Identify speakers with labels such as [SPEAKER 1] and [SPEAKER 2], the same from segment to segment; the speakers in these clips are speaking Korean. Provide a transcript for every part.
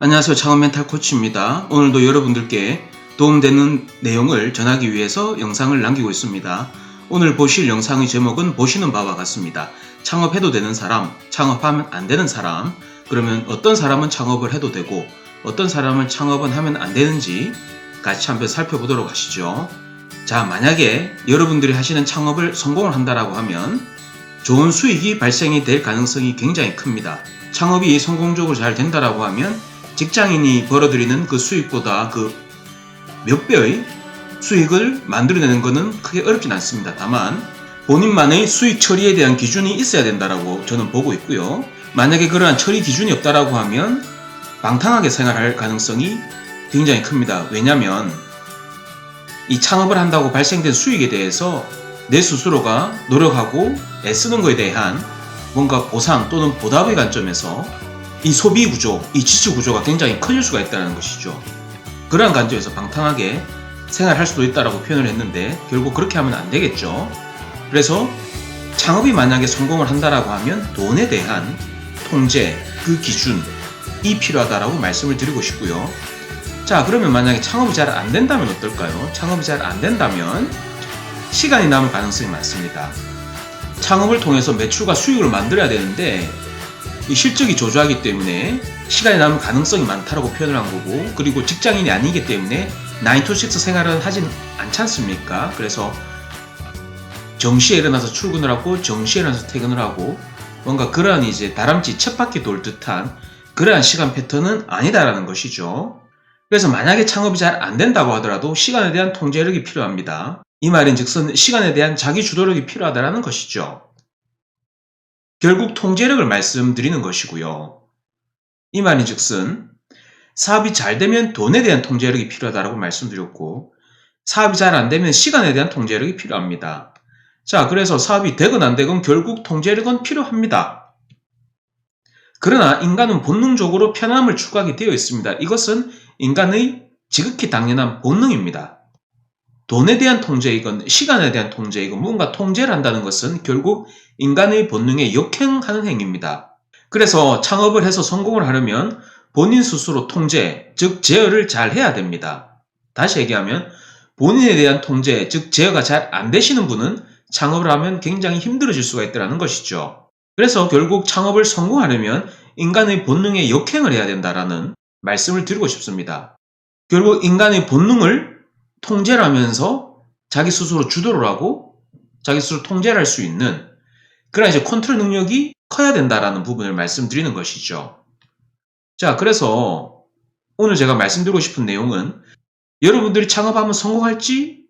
[SPEAKER 1] 안녕하세요. 창업 멘탈 코치입니다. 오늘도 여러분들께 도움되는 내용을 전하기 위해서 영상을 남기고 있습니다. 오늘 보실 영상의 제목은 보시는 바와 같습니다. 창업해도 되는 사람, 창업하면 안 되는 사람, 그러면 어떤 사람은 창업을 해도 되고 어떤 사람은 창업은 하면 안 되는지 같이 한번 살펴보도록 하시죠. 자, 만약에 여러분들이 하시는 창업을 성공을 한다라고 하면 좋은 수익이 발생이 될 가능성이 굉장히 큽니다. 창업이 성공적으로 잘 된다라고 하면 직장인이 벌어들이는 그 수익보다 그 몇 배의 수익을 만들어내는 것은 크게 어렵진 않습니다. 다만 본인만의 수익 처리에 대한 기준이 있어야 된다라고 저는 보고 있고요. 만약에 그러한 처리 기준이 없다라고 하면 방탕하게 생활할 가능성이 굉장히 큽니다. 왜냐하면 이 창업을 한다고 발생된 수익에 대해서 내 스스로가 노력하고 애쓰는 것에 대한 뭔가 보상 또는 보답의 관점에서 이 소비 구조, 이 지출 구조가 굉장히 커질 수가 있다는 것이죠. 그러한 관점에서 방탕하게 생활할 수도 있다고 표현을 했는데 결국 그렇게 하면 안 되겠죠. 그래서 창업이 만약에 성공을 한다라고 하면 돈에 대한 통제, 그 기준이 필요하다라고 말씀을 드리고 싶고요. 자, 그러면 만약에 창업이 잘 안 된다면 어떨까요? 창업이 잘 안 된다면 시간이 남을 가능성이 많습니다. 창업을 통해서 매출과 수익을 만들어야 되는데 이 실적이 저조하기 때문에 시간이 남을 가능성이 많다고 표현을 한 거고, 그리고 직장인이 아니기 때문에 9to6 생활은 하진 않지 않습니까? 그래서 정시에 일어나서 출근을 하고 정시에 일어나서 퇴근을 하고 뭔가 그러한 이제 다람쥐 쳇바퀴 돌 듯한 그러한 시간 패턴은 아니다라는 것이죠. 그래서 만약에 창업이 잘 안 된다고 하더라도 시간에 대한 통제력이 필요합니다. 이 말인즉슨 시간에 대한 자기 주도력이 필요하다는 것이죠. 결국 통제력을 말씀드리는 것이고요. 이 말인즉슨 사업이 잘 되면 돈에 대한 통제력이 필요하다고 말씀드렸고, 사업이 잘 안 되면 시간에 대한 통제력이 필요합니다. 자, 그래서 사업이 되건 안 되건 결국 통제력은 필요합니다. 그러나 인간은 본능적으로 편안함을 추구하게 되어 있습니다. 이것은 인간의 지극히 당연한 본능입니다. 돈에 대한 통제이건 시간에 대한 통제이건 뭔가 통제를 한다는 것은 결국 인간의 본능에 역행하는 행위입니다. 그래서 창업을 해서 성공을 하려면 본인 스스로 통제, 즉 제어를 잘 해야 됩니다. 다시 얘기하면 본인에 대한 통제, 즉 제어가 잘 안 되시는 분은 창업을 하면 굉장히 힘들어질 수가 있다는 것이죠. 그래서 결국 창업을 성공하려면 인간의 본능에 역행을 해야 된다라는 말씀을 드리고 싶습니다. 결국 인간의 본능을 통제를 하면서 자기 스스로 주도를 하고 자기 스스로 통제를 할 수 있는 그런 이제 컨트롤 능력이 커야 된다라는 부분을 말씀드리는 것이죠. 자, 그래서 오늘 제가 말씀드리고 싶은 내용은 여러분들이 창업하면 성공할지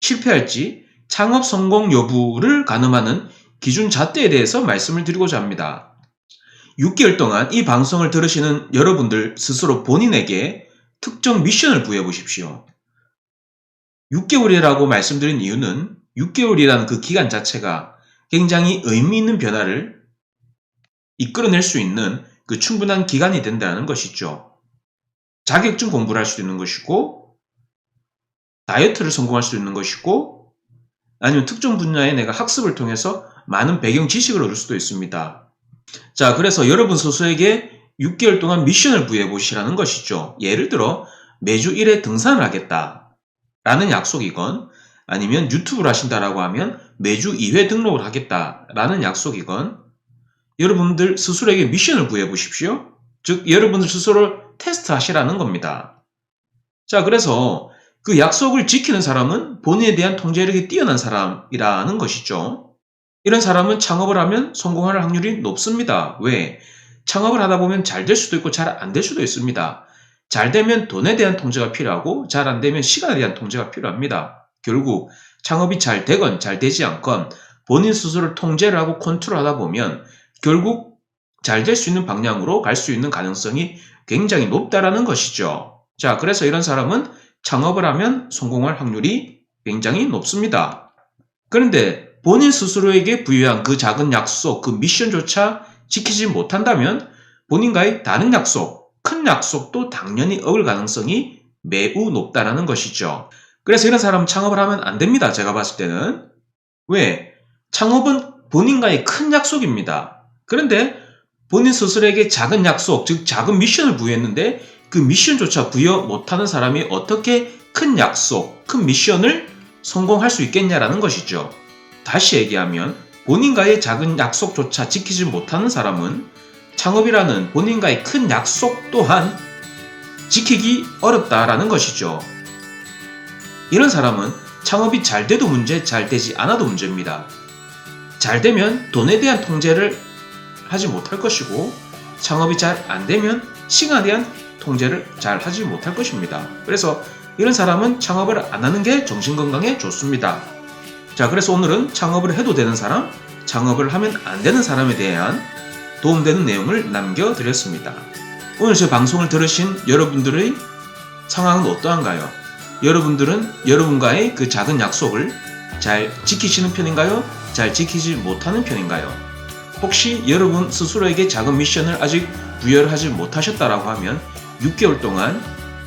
[SPEAKER 1] 실패할지 창업 성공 여부를 가늠하는 기준 잣대에 대해서 말씀을 드리고자 합니다. 6개월 동안 이 방송을 들으시는 여러분들 스스로 본인에게 특정 미션을 부여해 보십시오. 6개월이라고 말씀드린 이유는 6개월이라는 그 기간 자체가 굉장히 의미 있는 변화를 이끌어낼 수 있는 그 충분한 기간이 된다는 것이죠. 자격증 공부를 할 수도 있는 것이고, 다이어트를 성공할 수도 있는 것이고, 아니면 특정 분야에 내가 학습을 통해서 많은 배경 지식을 얻을 수도 있습니다. 자, 그래서 여러분 스스로에게 6개월 동안 미션을 부여해 보시라는 것이죠. 예를 들어 매주 1회 등산을 하겠다 라는 약속이건, 아니면 유튜브를 하신다라고 하면 매주 2회 등록을 하겠다라는 약속이건, 여러분들 스스로에게 미션을 부여해 보십시오. 즉 여러분들 스스로를 테스트하시라는 겁니다. 자, 그래서 그 약속을 지키는 사람은 본인에 대한 통제력이 뛰어난 사람이라는 것이죠. 이런 사람은 창업을 하면 성공할 확률이 높습니다. 왜? 창업을 하다 보면 잘 될 수도 있고 잘 안 될 수도 있습니다. 잘 되면 돈에 대한 통제가 필요하고 잘 안 되면 시간에 대한 통제가 필요합니다. 결국 창업이 잘 되건 잘 되지 않건 본인 스스로를 통제를 하고 컨트롤하다 보면 결국 잘 될 수 있는 방향으로 갈 수 있는 가능성이 굉장히 높다라는 것이죠. 자, 그래서 이런 사람은 창업을 하면 성공할 확률이 굉장히 높습니다. 그런데 본인 스스로에게 부여한 그 작은 약속, 그 미션조차 지키지 못한다면 본인과의 다른 약속, 큰 약속도 당연히 어길 가능성이 매우 높다라는 것이죠. 그래서 이런 사람은 창업을 하면 안 됩니다. 제가 봤을 때는. 왜? 창업은 본인과의 큰 약속입니다. 그런데 본인 스스로에게 작은 약속, 즉 작은 미션을 부여했는데 그 미션조차 부여 못하는 사람이 어떻게 큰 약속, 큰 미션을 성공할 수 있겠냐라는 것이죠. 다시 얘기하면 본인과의 작은 약속조차 지키지 못하는 사람은 창업이라는 본인과의 큰 약속 또한 지키기 어렵다라는 것이죠. 이런 사람은 창업이 잘 돼도 문제, 잘 되지 않아도 문제입니다. 잘 되면 돈에 대한 통제를 하지 못할 것이고, 창업이 잘 안 되면 시간에 대한 통제를 잘 하지 못할 것입니다. 그래서 이런 사람은 창업을 안 하는 게 정신건강에 좋습니다. 자, 그래서 오늘은 창업을 해도 되는 사람, 창업을 하면 안 되는 사람에 대한 도움되는 내용을 남겨드렸습니다. 오늘 제 방송을 들으신 여러분들의 상황은 어떠한가요? 여러분들은 여러분과의 그 작은 약속을 잘 지키시는 편인가요? 잘 지키지 못하는 편인가요? 혹시 여러분 스스로에게 작은 미션을 아직 부여를 하지 못하셨다라고 하면 6개월 동안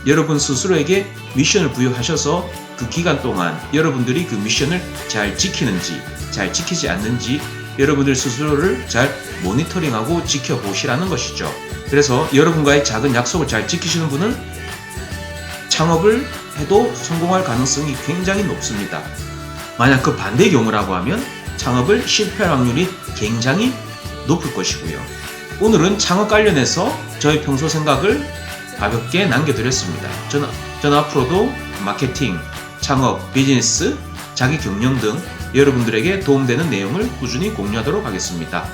[SPEAKER 1] 여러분 스스로에게 미션을 부여하셔서 그 기간 동안 여러분들이 그 미션을 잘 지키는지 잘 지키지 않는지 여러분들 스스로를 잘 모니터링하고 지켜보시라는 것이죠. 그래서 여러분과의 작은 약속을 잘 지키시는 분은 창업을 해도 성공할 가능성이 굉장히 높습니다. 만약 그 반대의 경우라고 하면 창업을 실패할 확률이 굉장히 높을 것이고요. 오늘은 창업 관련해서 저의 평소 생각을 가볍게 남겨드렸습니다. 저는 앞으로도 마케팅, 창업, 비즈니스, 자기 경영 등 여러분들에게 도움되는 내용을 꾸준히 공유하도록 하겠습니다.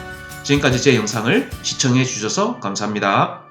[SPEAKER 1] 지금까지 제 영상을 시청해 주셔서 감사합니다.